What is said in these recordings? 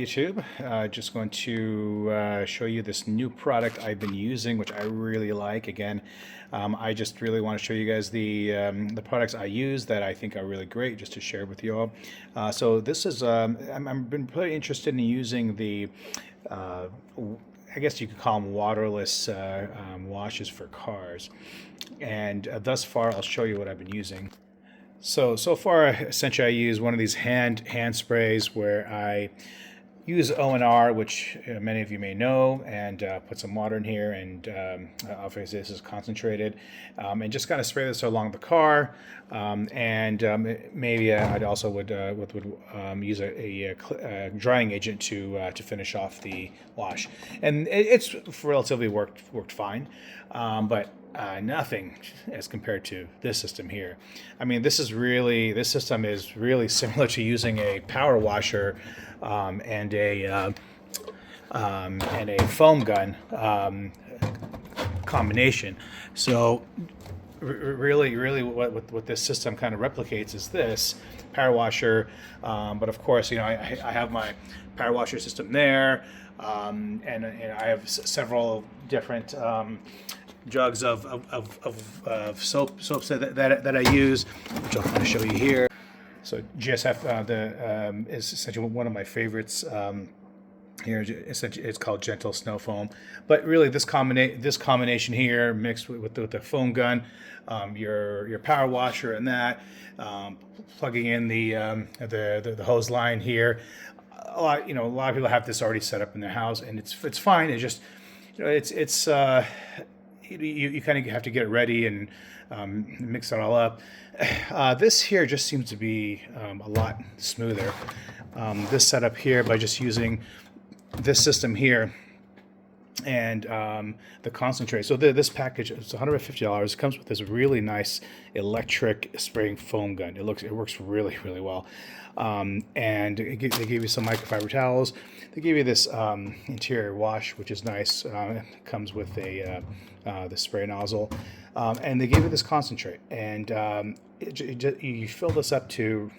YouTube? Just going to show you this new product I've been using, which I really like. Again, I just really want to show you guys the products I use that I think are really great, just to share with you all. So this is I've been pretty interested in using the I guess you could call them waterless washes for cars, and thus far I'll show you what I've been using. So far, essentially, I use one of these hand sprays where I use O&R, which many of you may know, and put some water in here, and obviously this is concentrated, and just kind of spray this along the car, and maybe I'd also would use a drying agent to finish off the wash, and it's relatively worked fine, but nothing as compared to this system here. I mean, this system is really similar to using a power washer and a foam gun combination. So really what this system kind of replicates is this power washer, but of course, you know, I have my power washer system there, and I have several different jugs of soaps that I use, which I'll kind of show you here. So GSF is essentially one of my favorites. Here, it's called Gentle Snow Foam, but really this combination here mixed with the foam gun, your power washer, and that plugging in the hose line here. A lot of people have this already set up in their house, and it's fine. It's just, you know, you kind of have to get it ready and mix it all up. This here just seems to be a lot smoother. This setup here, by just using this system here and the concentrate. So this package is $150. It comes with this really nice electric spraying foam gun. It works really well. And they give you some microfiber towels. They give you this interior wash, which is nice. It comes with the spray nozzle, and they give you this concentrate. And you fill this up to,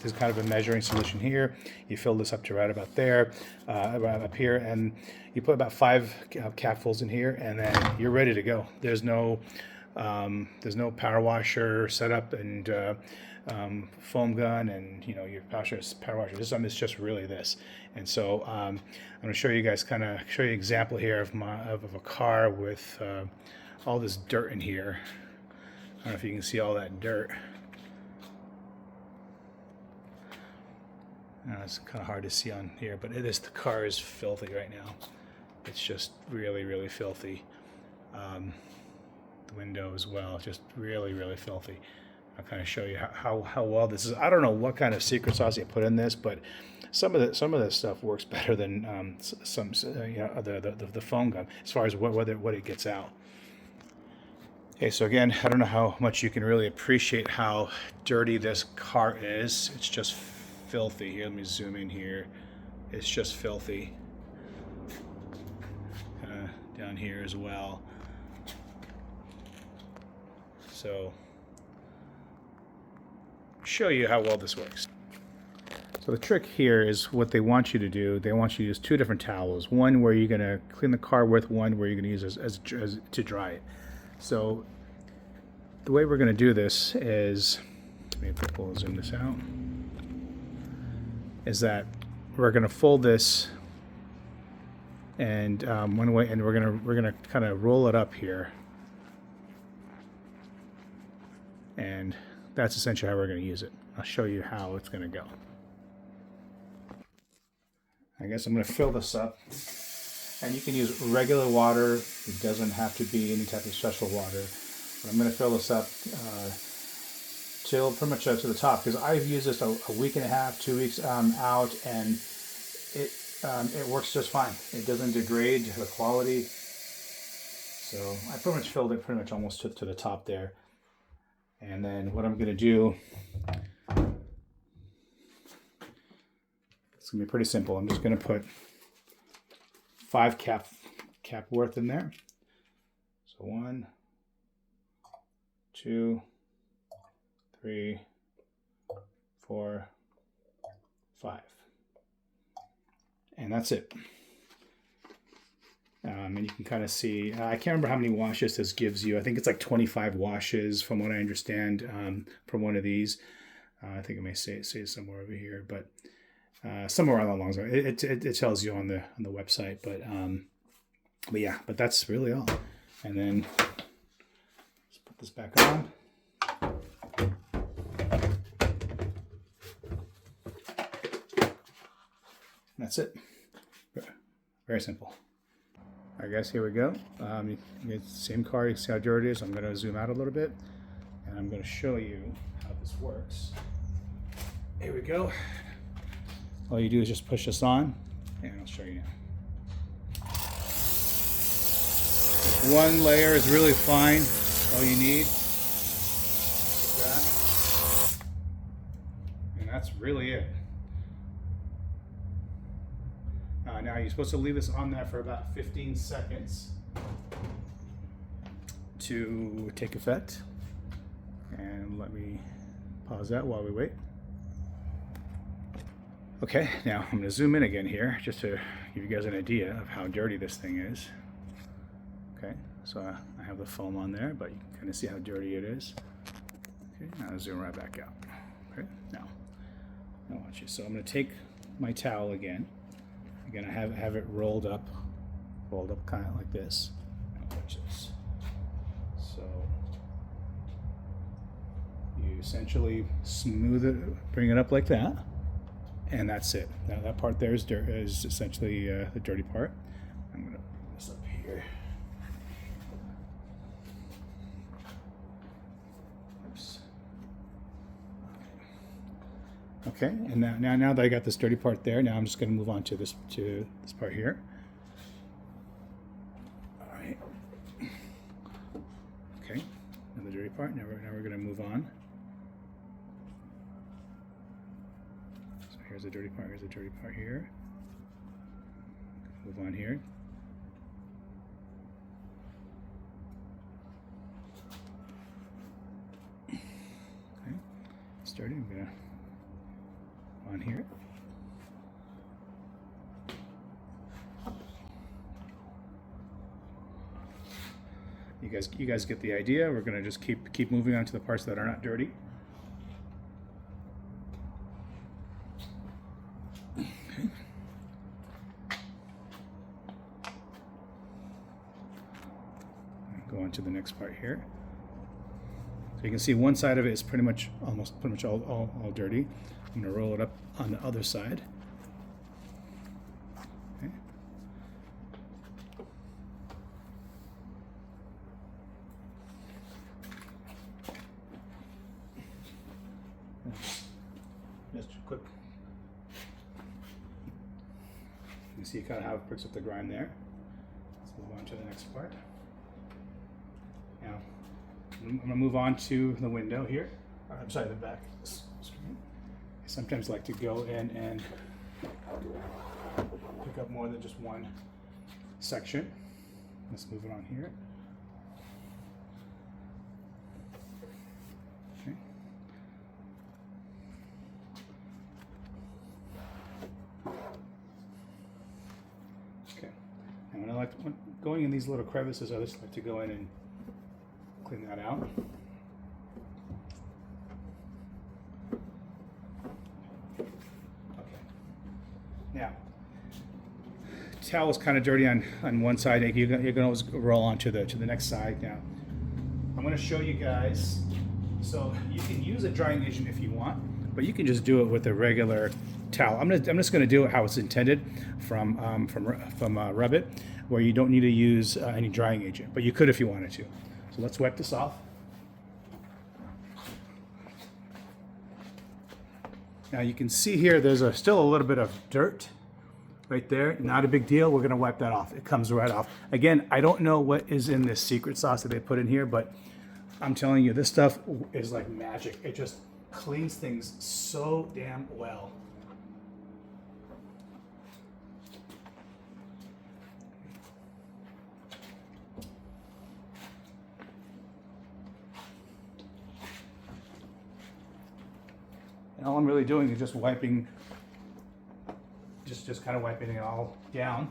there's kind of a measuring solution here. You fill this up to right about there, right up here, and you put about 5 capfuls in here, and then you're ready to go. There's no power washer setup and foam gun, and you know, your power washer system is just really this. And so I'm going to show you guys, show you an example here of a car with all this dirt in here. I don't know if you can see all that dirt. It's kind of hard to see on here, but the car is filthy right now. It's just really filthy. The window as well, just really filthy. I'll kind of show you how well this is. I don't know what kind of secret sauce you put in this, but some of the stuff works better than the foam gun as far as what it gets out. Okay, so again, I don't know how much you can really appreciate how dirty this car is. It's just filthy. Here, let me zoom in here. It's just filthy. Down here as well. So, show you how well this works. So the trick here is what they want you to do. They want you to use 2 different towels. One where you're going to clean the car with, one where you're going to use as to dry it. So the way we're going to do this is, maybe we'll zoom this out, is that we're going to fold this and one way, and we're gonna kind of roll it up here, and that's essentially how we're going to use it. I'll show you how it's going to go. I guess I'm going to fill this up, and you can use regular water. It doesn't have to be any type of special water. But I'm going to fill this up till pretty much to the top, because I've used this a week and a half, 2 weeks out, and it works just fine. It doesn't degrade the quality. So I pretty much filled it almost to the top there. And then what I'm going to do, it's going to be pretty simple. I'm just going to put 5 cap worth in there. So 1, 2, 3, 4, 5. And that's it. And you can kind of see, I can't remember how many washes this gives you. I think it's like 25 washes from what I understand from one of these. I think it may say somewhere over here, but somewhere along those lines. It tells you on the website, but yeah, but that's really all. And then let's put this back on. That's it. Very simple. I guess here we go. You get the same car. You see how dirty it is. I'm going to zoom out a little bit, and I'm going to show you how this works. Here we go. All you do is just push this on, and I'll show you now. One layer is really fine. All you need. Like that. And that's really it. Now you're supposed to leave this on there for about 15 seconds to take effect. And let me pause that while we wait. Okay, now I'm going to zoom in again here just to give you guys an idea of how dirty this thing is. Okay, so I have the foam on there, but you can kind of see how dirty it is. Okay, now I'll zoom right back out. Okay, now watch this. So I'm going to take my towel again. Again, I have it rolled up kind of like this. Now watch this. So you essentially smooth it, bring it up like that, and that's it. Now that part there is essentially the dirty part. I'm gonna put this up here. Oops. Okay, and now that I got this dirty part there, now I'm just going to move on to this part here. All right. Okay, another dirty part. Now we're going to move on. So here's the dirty part. Here's the dirty part here. Move on here. Okay, it's dirty. I'm gonna on here. You guys get the idea. We're gonna just keep moving on to the parts that are not dirty. Okay. Go on to the next part here. So you can see one side of it is pretty much all dirty. I'm going to roll it up on the other side. Okay. Just quick. You see kind of how it picks up the grime there. Let's move on to the next part. Now, I'm going to move on to the window here. I'm sorry, the back screen. I sometimes like to go in and pick up more than just one section. Let's move it on here. Okay. Okay. And when going in these little crevices, I just like to go in and clean that out. Now, towel is kind of dirty on one side. You're going to always roll on to the next side. Now, I'm going to show you guys. So you can use a drying agent if you want, but you can just do it with a regular towel. I'm just going to do it how it's intended from Rubbit, where you don't need to use any drying agent, but you could if you wanted to. So let's wipe this off. Now you can see here there's still a little bit of dirt right there. Not a big deal. We're going to wipe that off. It comes right off. Again, I don't know what is in this secret sauce that they put in here, but I'm telling you, this stuff is like magic. It just cleans things so damn well. And all I'm really doing is just wiping, just just kind of wiping it all down.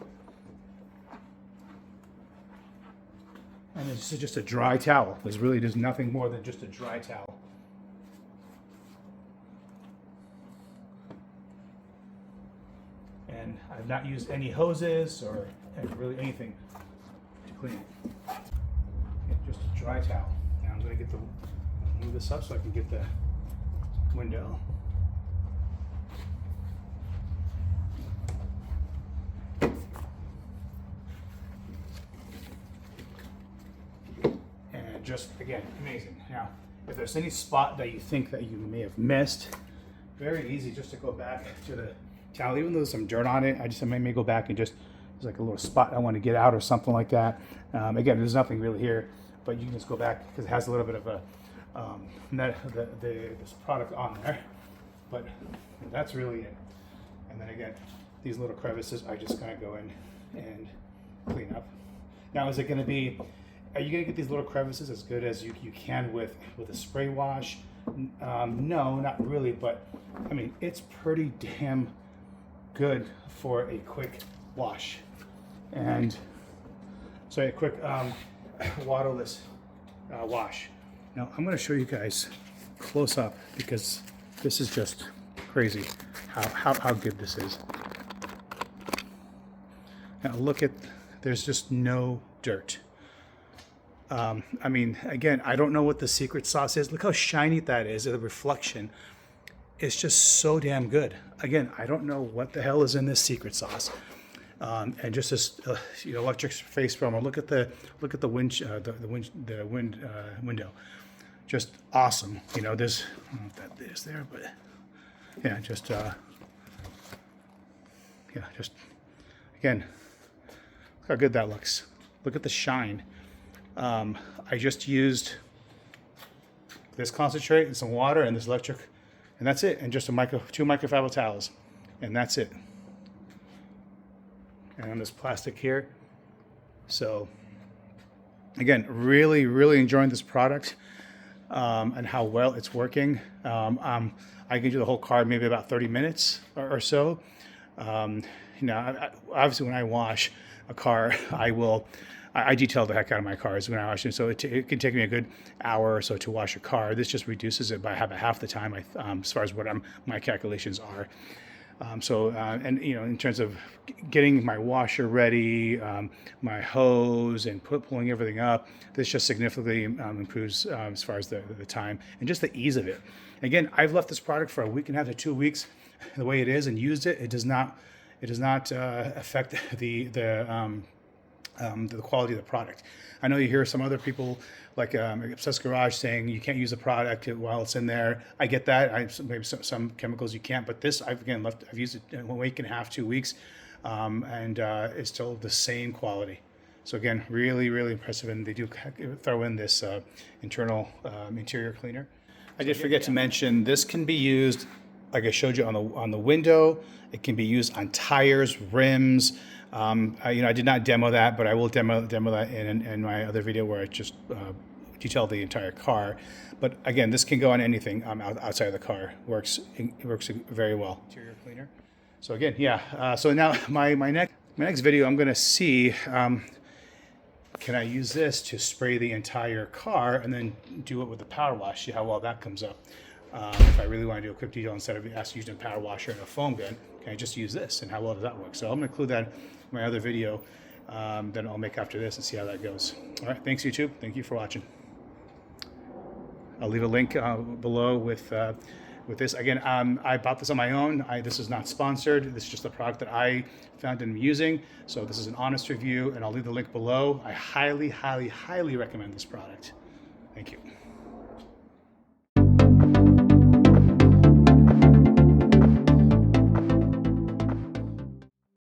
And it's just a dry towel. There's nothing more than just a dry towel. And I've not used any hoses or really anything to clean it. Just a dry towel. Now I'm going to move this up so I can get the window. And just, again, amazing. Now, if there's any spot that you think that you may have missed, very easy just to go back to the towel. Even though there's some dirt on it, I may go back and just, there's like a little spot I want to get out or something like that. Again, there's nothing really here, but you can just go back because it has a little bit of a this product on there. But that's really it. And then again, these little crevices I just kind of go in and clean up. Now, is it going to be? Are you going to get these little crevices as good as you can with a spray wash? No, not really. But I mean, it's pretty damn good for a quick wash. And so a quick waterless wash. Now I'm going to show you guys close up because this is just crazy how good this is. Now look at, there's just no dirt. I mean, again, I don't know what the secret sauce is. Look how shiny that is. The reflection is just so damn good. Again, I don't know what the hell is in this secret sauce. And just this, electric face film. Look at the window. Just awesome. You know, there's, I don't know if that is there, but yeah, just again, look how good that looks. Look at the shine. I just used this concentrate and some water and this electric, and that's it. And just two microfiber towels, and that's it. And on this plastic here. So again, really, really enjoying this product and how well it's working. I can do the whole car maybe about 30 minutes or so. Obviously when I wash a car, I detail the heck out of my cars when I wash it. So it can take me a good hour or so to wash a car. This just reduces it by about half the time as far as what my calculations are. In terms of getting my washer ready, my hose, and pulling everything up, this just significantly improves as far as the time and just the ease of it. Again, I've left this product for a week and a half to 2 weeks the way it is and used it. It does not affect the quality of the product. I know you hear some other people like Obsessed Garage saying you can't use the product while it's in there. I get that. Maybe some chemicals you can't, but this I've used it in 1 week and a half, 2 weeks, and it's still the same quality. So again, really, really impressive. And they do throw in this internal interior cleaner. I did forget to mention this can be used, like I showed you on the window. It can be used on tires, rims. I did not demo that, but I will demo that in my other video where I just detail the entire car. But again, this can go on anything outside of the car. It works very well. Interior cleaner. So again, yeah. So now my next video, I'm going to see can I use this to spray the entire car and then do it with the power wash. See how well that comes up. If I really want to do a quick detail instead of using a power washer and a foam gun, can I just use this and how well does that work? So I'm going to include that in my other video that I'll make after this and see how that goes. All right, thanks YouTube. Thank you for watching. I'll leave a link below with this. Again, I bought this on my own. This is not sponsored. This is just a product that I found and am using. So this is an honest review, and I'll leave the link below. I highly, highly, highly recommend this product. Thank you.